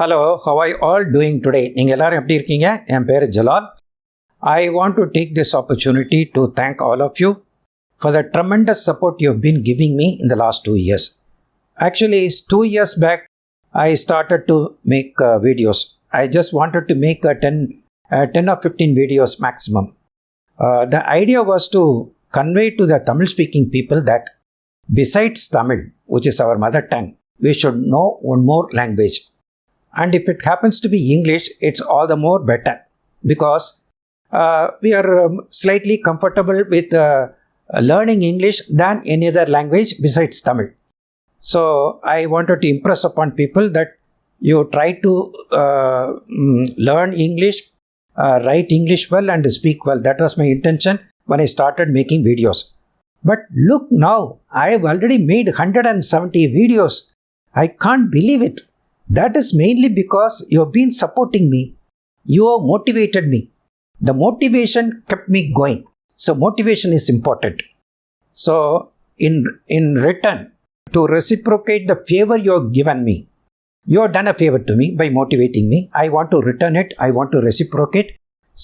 Hello, how are you all doing today? நீங்கள் எல்லாரும் எப்படி இருக்கீங்க? என் பேர் Jalal. I want to take this opportunity to thank all of you for the tremendous support you have been giving me in the last 2 years. Actually, 2 years back, I started to make videos. I just wanted to make 10 or 15 videos maximum. The idea was to convey to the Tamil-speaking people that besides Tamil, which is our mother tongue, we should know one more language. And if it happens to be English, it's all the more better because we are slightly comfortable with learning English than any other language besides Tamil. So I wanted to impress upon people that you try to learn English, write English well and speak well. That was my intention when I started making videos. But look now, I have already made 170 videos. I can't believe it. That is mainly because you have been supporting me. You have motivated me. The motivation kept me going. So motivation is important. So in return, to reciprocate the favor you have given me, you have done a favor to me by motivating me. I want to return it. I want to reciprocate.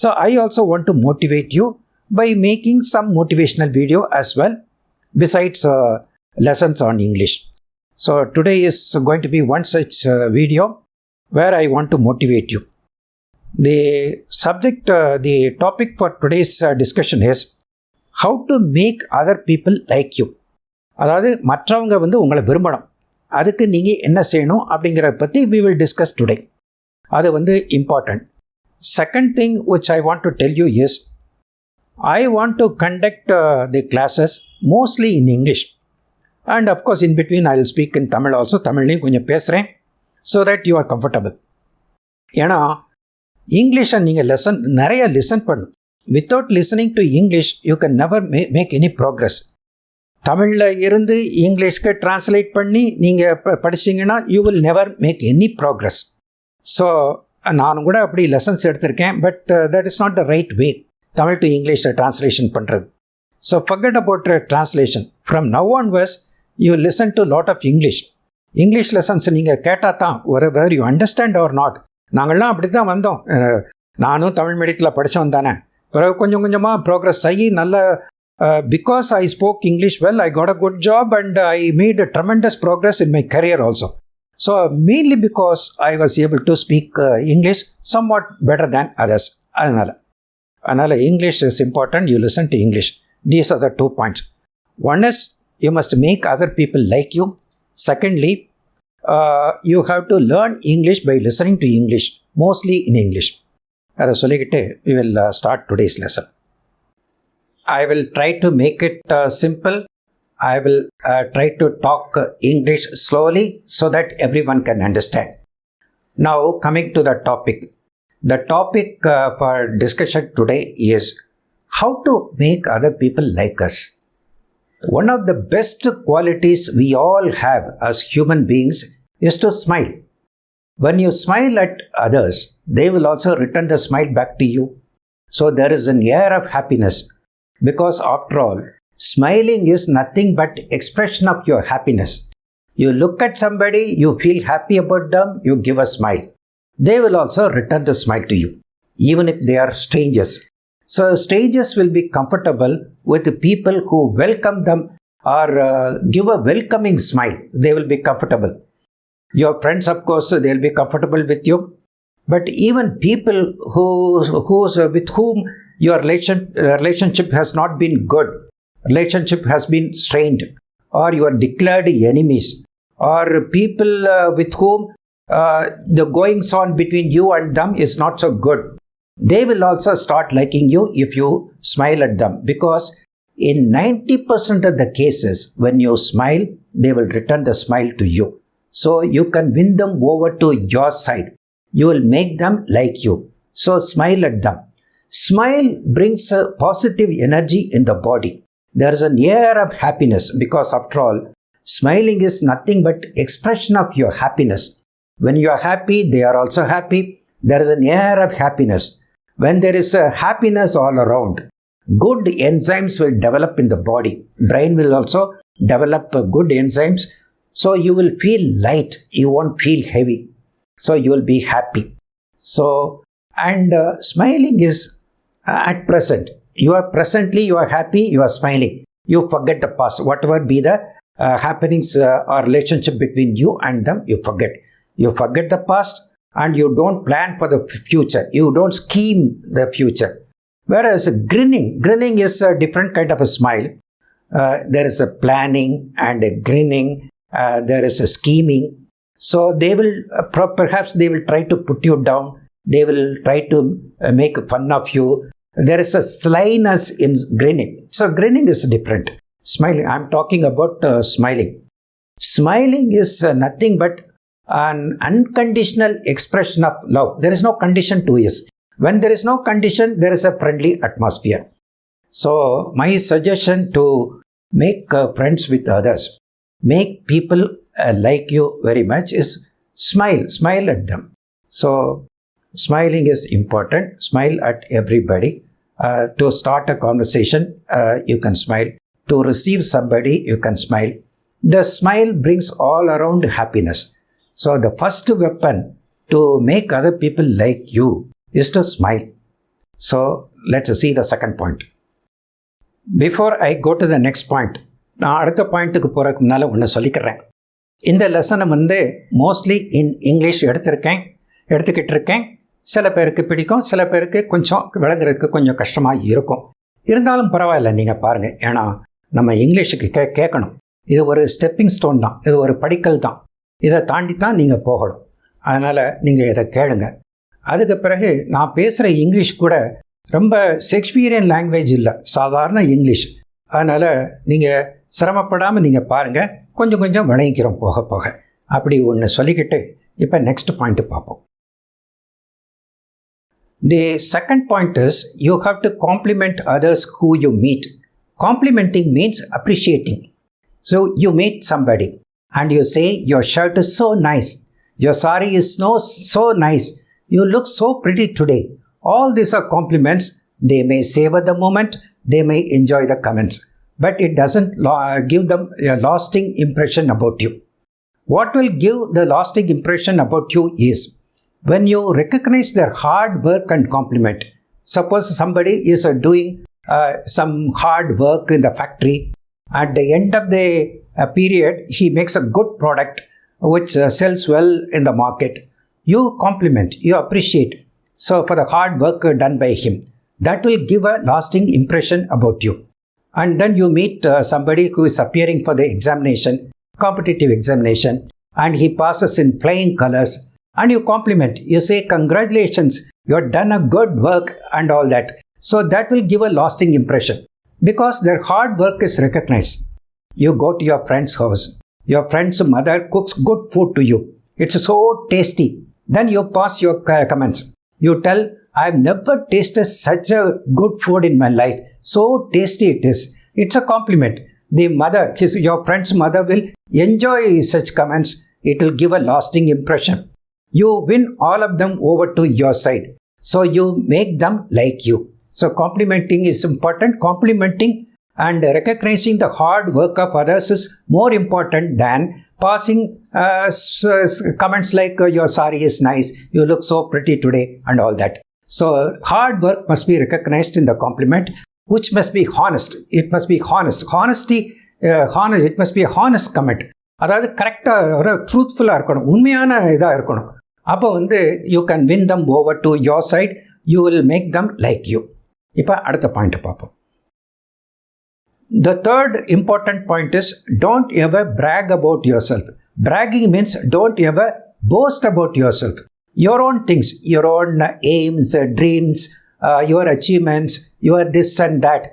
So I also want to motivate you by making some motivational video as well, besides lessons on English. So today is going to be one such video where I want to motivate you. The topic for today's discussion is how to make other people like you. அதாவது மற்றவங்க உங்களை விரும்பணும், அதுக்கு நீங்கள் என்ன செய்யணும் அப்படிங்கிறத பற்றி we will discuss today. அது important. Second thing which I want to tell you is I want to conduct the classes mostly in English. And of course, in between, I will speak in Tamil also. Tamilலையும் கொஞ்சம் பேசுகிறேன் so that you are comfortable. ஏன்னா இங்கிலீஷை நீங்கள் நிறைய listen பண்ணணும். Without listening to English, you can never make any progress. தமிழில் இருந்து இங்கிலீஷ்க்கு translate பண்ணி நீங்கள் படிச்சிங்கன்னா you will never make any progress. So நானும் கூட அப்படி லெசன்ஸ் எடுத்திருக்கேன். But that is not the right way. Tamil to இங்கிலீஷை டிரான்ஸ்லேஷன் பண்ணுறது. So forget about translation. From now onwards, you listen to lot of English. English lessons நீங்கள் கேட்டால் தான் whether you understand or not. நாங்கள்லாம் அப்படி தான் வந்தோம். நானும் தமிழ் மீடியத்தில் படித்தவன் தானே. பிறகு கொஞ்சம் கொஞ்சமாக ப்ரோக்ரஸ் ஆகி நல்ல because I spoke English well, I got a good job and I made a tremendous progress in my career also. So mainly because I was able to speak English somewhat better than others. அதனால் English is important. You listen to English. These are the 2 points. One is you must make other people like you. Secondly, you have to learn English by listening to English, mostly in English. அதை சொல்லிக்கிட்டு we will start today's lesson. I will try to make it simple. I will try to talk English slowly so that everyone can understand. Now coming to the topic. The topic for discussion today is how to make other people like us. One of the best qualities we all have as human beings is to smile. When you smile at others, they will also return the smile back to you. So there is an air of happiness because after all, smiling is nothing but expression of your happiness. You look at somebody, you feel happy about them, you give a smile. They will also return the smile to you, even if they are strangers. So strangers will be comfortable with people who welcome them or give a welcoming smile. They will be comfortable. Your friends, of course, they will be comfortable with you. But even people with whom your relationship has not been good, relationship has been strained, or you are declared enemies, or people with whom the goings on between you and them is not so good. They will also start liking you if you smile at them, because in 90% of the cases when you smile, they will return the smile to you. So you can win them over to your side. You will make them like you. So smile at them. Smile brings a positive energy in the body. There is an air of happiness because after all, smiling is nothing but expression of your happiness. When you are happy, they are also happy. There is an air of happiness. When there is a happiness all around, good enzymes will develop in the body. Brain will also develop good enzymes. So you will feel light. You won't feel heavy. So you will be happy. So, and smiling is at present. You are happy, you are smiling. You forget the past. Whatever be the happenings or relationship between you and them, you forget. You forget the past and you don't plan for the future. You don't scheme the future. Whereas grinning is a different kind of a smile. There is a planning and a grinning. There is a scheming. So they will, perhaps they will try to put you down. They will try to make fun of you. There is a slyness in grinning. So grinning is different. Smiling, I'm talking about smiling. Smiling is nothing but an unconditional expression of love. There is no condition to it. When there is no condition, there is a friendly atmosphere. So my suggestion to make friends with others, make people like you very much, is smile at them. So smiling is important. Smile at everybody. To start a conversation, you can smile. To receive somebody, you can smile. The smile brings all around happiness. So the first weapon to make other people like you is to smile. So let's see the second point. Before I go to the next point, நான் அடுத்த பாயிண்ட்டுக்கு போகிறதுக்கு முன்னால் ஒன்று சொல்லிக்கிறேன். இந்த லெசனை mostly in English எடுத்துக்கிட்டு இருக்கேன். சில பேருக்கு பிடிக்கும், சில பேருக்கு கொஞ்சம் விளங்குறதுக்கு கொஞ்சம் கஷ்டமாக இருக்கும். இருந்தாலும் பரவாயில்ல, நீங்கள் பாருங்கள். ஏன்னா நம்ம இங்கிலீஷுக்கு கேட்கணும். இது ஒரு ஸ்டெப்பிங் ஸ்டோன் தான், இது ஒரு படிக்கல் தான். இதை தாண்டி தான் நீங்கள் போகணும். அதனால் நீங்கள் இதை கேளுங்க. அதுக்கு பிறகு நான் பேசுகிற இங்கிலீஷ் கூட ரொம்ப ஷேக்ஸ்பியரியன் லாங்குவேஜ் இல்லை, சாதாரண இங்கிலீஷ். அதனால் நீங்கள் சிரமப்படாமல் நீங்கள் பாருங்கள். கொஞ்சம் கொஞ்சம் விளங்கிக்கிறோம் போக போக. அப்படி ஒன்று சொல்லிக்கிட்டு இப்போ நெக்ஸ்ட் பாயிண்ட்டு பார்ப்போம். The second point is you have to compliment others who you meet. Complimenting means appreciating. So you meet somebody and you say, your shirt is so nice. Your sari is so nice. You look so pretty today. All these are compliments. They may savor the moment. They may enjoy the comments. But it doesn't give them a lasting impression about you. What will give the lasting impression about you is when you recognize their hard work and compliment. Suppose somebody is doing some hard work in the factory. At the end of the period, he makes a good product which sells well in the market. You compliment, you appreciate. So for the hard work done by him, that will give a lasting impression about you. And then you meet somebody who is appearing for the examination, competitive examination, and he passes in flying colors. And you compliment, you say, congratulations, you have done a good work and all that. So that will give a lasting impression because their hard work is recognized. You go to your friend's house, your friend's mother cooks good food to you. It's so tasty. Then you pass your comments. You tell, I've never tasted such a good food in my life. So tasty it is. It's a compliment. The mother, your friend's mother will enjoy such comments. It will give a lasting impression. You win all of them over to your side. So you make them like you. So complimenting is important. Complimenting and recognizing the hard work of others is more important than passing comments like your sari is nice, you look so pretty today and all that. So hard work must be recognized in the compliment, which must be honest. It must be honest. Honesty, it must be a honest comment. அதாவது கரெக்டாக ஒரு ட்ரூத்ஃபுல்லாக இருக்கணும், உண்மையான இதாக இருக்கணும். அப்போ you can win them over to your side. You will make them like you. இப்போ அடுத்த பாயிண்ட்டை பார்ப்போம். The third important point is don't ever brag about yourself. Bragging means don't ever boast about yourself. Your own things, your own aims, dreams, your achievements, your this and that.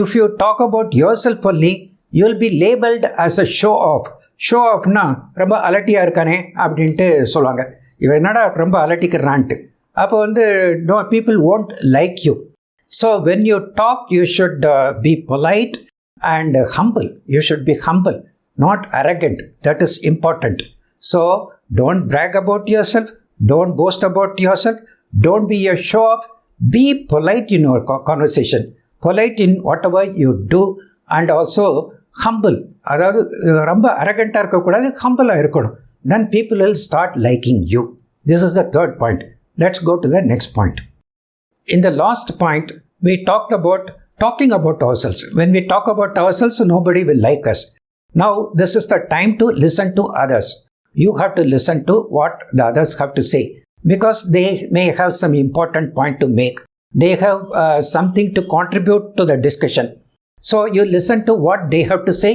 If you talk about yourself only, you will be labeled as a show off. Show offனா ரொம்ப அலட்டியாக இருக்கானே அப்படின்ட்டு சொல்லுவாங்க. இவன் என்னடா ரொம்ப அலட்டிக்கிறான்ட்டு. அப்போ no, people won't like you. So when you talk, you should be polite and humble. You should be humble, not arrogant. That is important. So don't brag about yourself. Don't boast about yourself. Don't be a show off. Be polite in your conversation. Polite in whatever you do and also humble. அதாவது ரொம்ப அரகண்ட்டாக இருக்கக்கூடாது, ஹம்பிளாக இருக்கணும். Then people will start liking you. This is the third point. Let's go to the next point. In the last point, we talked about talking about ourselves. When we talk about ourselves, nobody will like us. Now, this is the time to listen to others. You have to listen to what the others have to say, because they may have some important point to make. They have something to contribute to the discussion. So, you listen to what they have to say.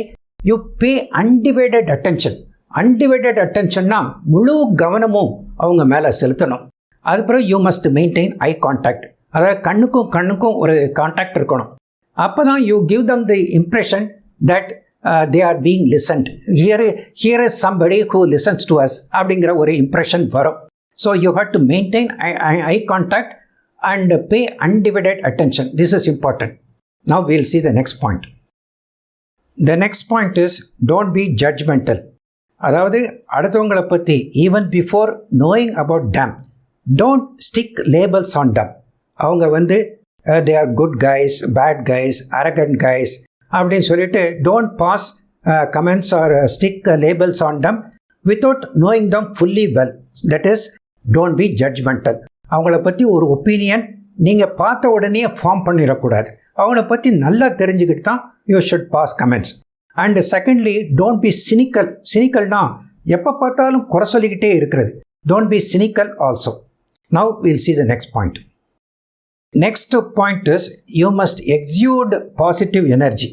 You pay undivided attention. Undivided attention na முழு கவனமும் அவங்க மேலே செலுத்தணும். அதுக்கப்புறம் you must maintain eye contact. அதாவது கண்ணுக்கும் ஒரு contact இருக்கணும். அப்போ தான் you give them the impression that they are being listened. Here is somebody who listens to us அப்படிங்கிற ஒரு impression வரும். So you have to maintain eye contact and pay undivided attention. This is important. Now we will see the next point. The next point is don't be judgmental. அதாவது அடுத்தவங்களை பற்றி even before knowing about them, don't stick labels on them. அவங்க வந்து they are good guys, bad guys, arrogant guys அப்படின்னு சொல்லிட்டு don't pass comments or stick labels on them without knowing them fully well. That is, don't be judgmental. அவங்கள பற்றி ஒரு opinion நீங்கள் பார்த்த உடனே ஃபார்ம் பண்ணிடக்கூடாது. அவங்கள பற்றி நல்லா தெரிஞ்சுக்கிட்டு தான் you should pass comments. And secondly, don't be cynical. Cynicalனா எப்போ பார்த்தாலும் குறை சொல்லிக்கிட்டே இருக்கிறது. Don't be cynical also. Now we'll see the next point. Next point is you must exude positive energy.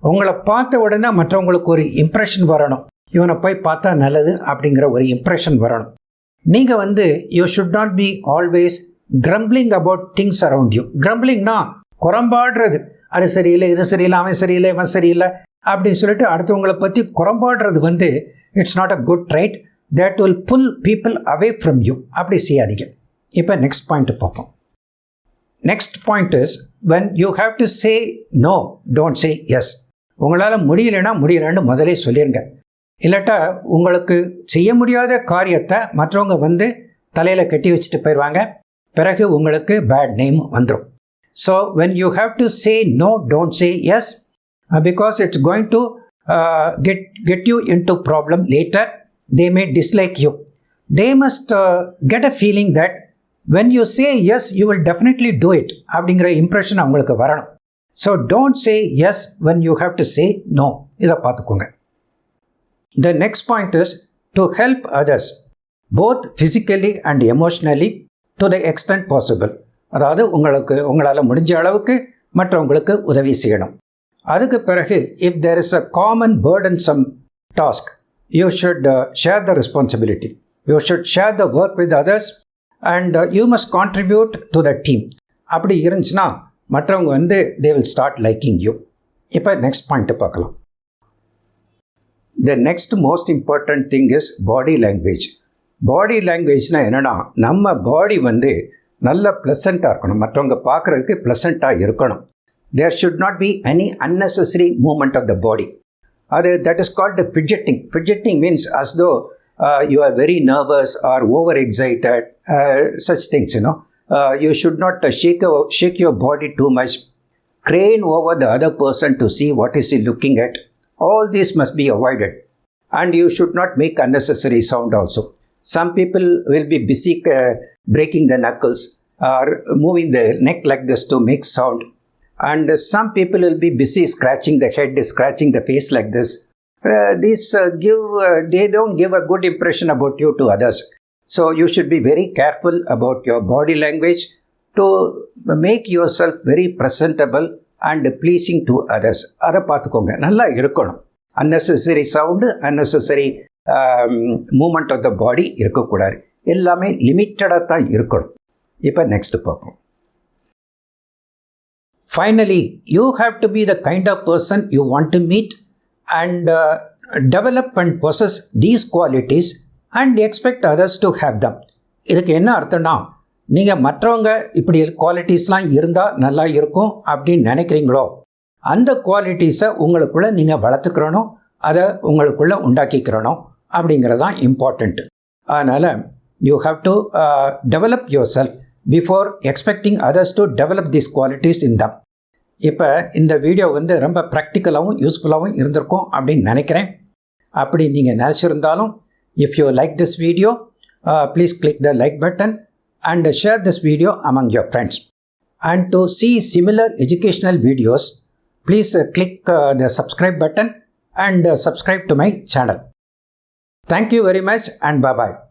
உங்களை பார்த்த உடனே மற்றவங்களுக்கு ஒரு இம்ப்ரெஷன் வரணும். இவனை போய் பார்த்தா நல்லது அப்படிங்கிற ஒரு இம்ப்ரெஷன் வரணும். நீங்கள் வந்து you should not be always grumbling about things around you. Grumblingனா குறம்பாடுறது. அது சரியில்லை, இது சரியில்லை, அவன் சரியில்லை, இவன் சரியில்லை அப்படின்னு சொல்லிட்டு அடுத்தவங்களை பற்றி குறம்பாடுறது வந்து it's not a good trait. That will pull people away from you. அப்படி செய்யாதீங்க. இப்போ நெக்ஸ்ட் பாயிண்ட் பார்ப்போம். Next point is when you have to say no, don't say yes. உங்களால் முடியலன்னு முதலே சொல்லிடுங்க. இல்லாட்டா உங்களுக்கு செய்ய முடியாத காரியத்தை மற்றவங்க வந்து தலையில் கட்டி வச்சுட்டு போயிடுவாங்க. பிறகு உங்களுக்கு பேட் நேம் வந்துடும். So when you have to say no, don't say yes, because it's going to get you into problem later. They may dislike you. They must get a feeling that when you say yes, you will definitely do it அப்படிங்கிற impression அவங்களுக்கு வரணும். So don't say yes when you have to say no. இதை பார்த்துக்கோங்க. The next point is to help others, both physically and emotionally, to the extent possible. அதாவது உங்களால் முடிஞ்ச அளவுக்கு மற்றவங்களுக்கு உதவி செய்யணும். அதுக்கு பிறகு if there is a common burdensome task, you should share the responsibility. You should share the work with others and you must contribute to the team. அப்படி இருந்துச்சுன்னா மற்றவங்க வந்து they will start liking you. இப்போ next point பார்க்கலாம். The next most important thing is body language. பாடி லாங்குவேஜ்னால் என்னென்னா நம்ம பாடி வந்து நல்ல ப்ளசண்ட்டாக இருக்கணும். மற்றவங்க பார்க்குறதுக்கு ப்ளசண்ட்டாக இருக்கணும். There should not be any unnecessary movement of the body. That is called the fidgeting. Fidgeting means as though you are very nervous or overexcited, such things, you know. You should not shake your body too much. Crane over the other person to see what is he looking at. All this must be avoided. And you should not make unnecessary sound also. Some people will be busy breaking the knuckles or moving the neck like this to make sound. And some people will be busy scratching the head, scratching the face like this. They don't give a good impression about you to others. So you should be very careful about your body language to make yourself very presentable and pleasing to others. அதை பார்த்துக்கோங்க. நல்லா இருக்கணும். unnecessary sound, unnecessary movement of the body இருக்கக்கூடாது. எல்லாமே லிமிட்டடாக தான் இருக்கணும். இப்போ next பார்ப்போம். Finally, you have to be the kind of person you want to meet and develop and possess these qualities and expect others to have them. இதுக்கு என்ன அர்த்தம்னா, நீங்கள் மற்றவங்க இப்படி குவாலிட்டிஸ்லாம் இருந்தால் நல்லா இருக்கும் அப்படின்னு நினைக்கிறீங்களோ அந்த குவாலிட்டிஸை உங்களுக்குள்ளே நீங்கள் வளர்த்துக்கிறணும், அதை உங்களுக்குள்ளே உண்டாக்கிக்கிறணும் அப்படிங்கிறதான் இம்பார்ட்டண்ட். அதனால் you have to develop yourself before expecting others to develop these qualities in them. இப்போ இந்த வீடியோ வந்து ரொம்ப ப்ராக்டிக்கலாகவும் யூஸ்ஃபுல்லாகவும் இருந்திருக்கும் அப்படின்னு நினைக்கிறேன். அப்படி நீங்கள் நினச்சிருந்தாலும், if you like this video, please click the like button and share this video among your friends. And to see similar educational videos, please click the subscribe button and subscribe to my channel. Thank you very much and bye-bye.